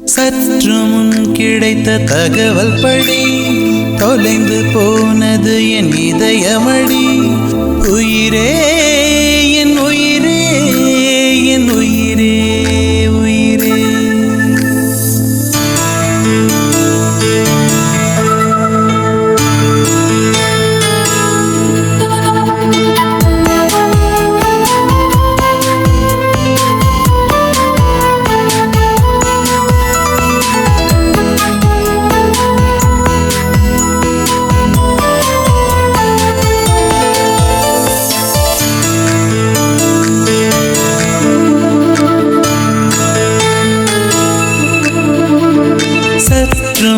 சற்று முன் கிடைத்த தகவல் படி தொலைந்து போனது என் இதயமடி. உயிரே என் உயிரே என் உயிரே உயிரே.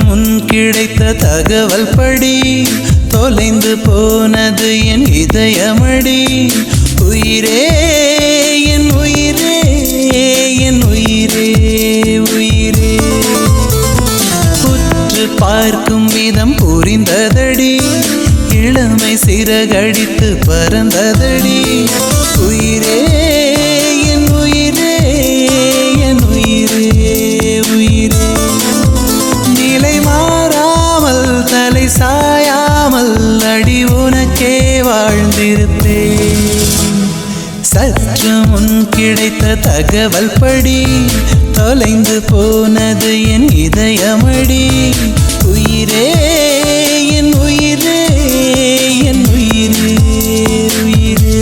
முன் கிடைத்த தகவல் படி தொலைந்து போனது என் இதயமடி. உயிரே என் உயிரே என் உயிரே உயிரே. உற்று பார்க்கும் விதம் புரிந்ததடி, இளமை சிறகடித்து பறந்ததடி. உயிரே என் உயிரே என் உயிரே உயிரே. நிலை மாறாமல் தலை சாயாமல் அடி உனக்கே வாழ்ந்திருப்பேன். சற்று முன் கிடைத்த தகவல் படி தொலைந்து போனது என் இதயமடி. உயிரே என் உயிரே என் உயிரே உயிரே.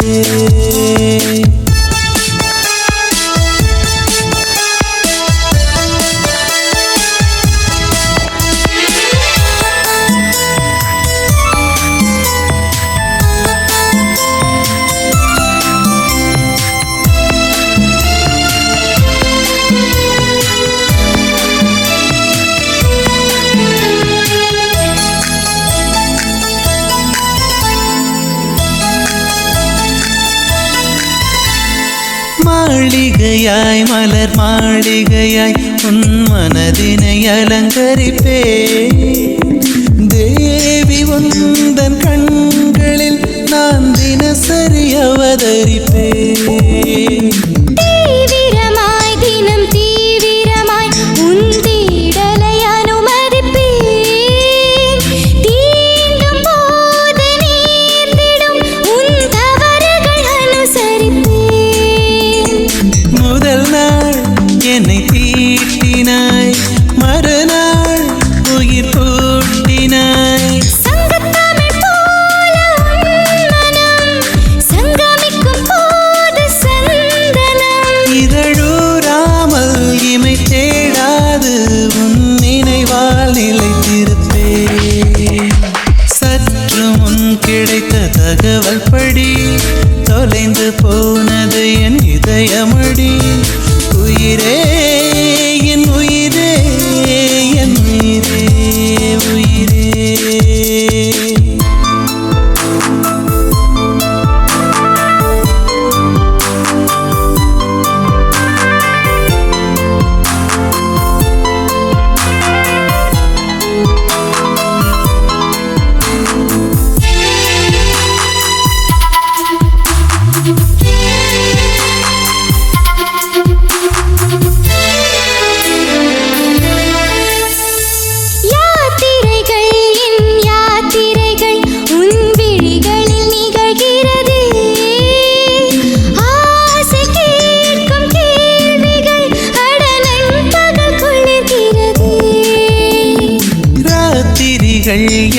மாளிகையாய் மலர் மாளிகையாய் உன் மனதினை அலங்கரிப்பே. தேவி உந்தன் கண்களில் நான் தினசரி அவதரிப்பே. தீவிரமாய் தினம் தீவிரமாய் உன் தேடலை அனுமதிப்பே. தீண்டும் போது நீந்திடும் உன் தவறுகள் அனுசரிப்பே. முதல் நாள் என்னை தீட்டினாய், மறுநாள் உயிர் பூட்டினாய். சங்கத்தமிழ் போல உன் மனம் சங்கமிக்கும் போது சந்தனம். இதழூராமல் இமை தேடாது உன் நினைவால் நிலைத்திருப்பே. சற்று முன் கிடைத்த தகவல் படி தொலைந்து போனது என் இதயமடி. உயிரே என் உயிரே என் உயிரே உயிரே.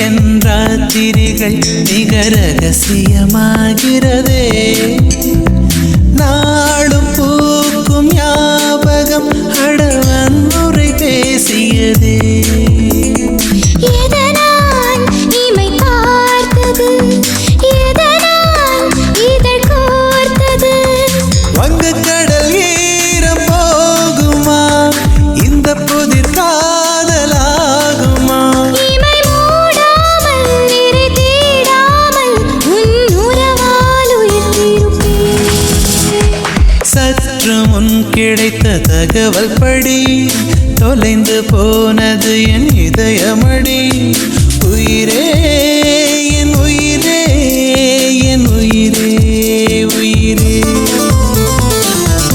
என் ராத்திரிகள் மிக ரகசியமாகிறதே. நாளும் பூக்கும் ஞாபகம் அடவன் முறை பேசியதே. எதனால் இமை பார்த்தது, எதனால் இதழ் கோர்த்தது. வங்கக்கடல் ஈரம் போகுமா, இந்த புதிர் காதலாகுமா. இமை மூடாமல் நிறை தேடாமல் உன் உறவால் உயிர்த்திருப்பேன். சற்று முன் கிடைத்த தகவல் படி தொலைந்து போனது என் இதயமடி. உயிரே என் உயிரே என் உயிரே உயிரே.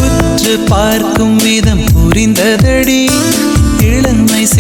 உற்று பார்க்கும் விதம் புரிந்ததடி,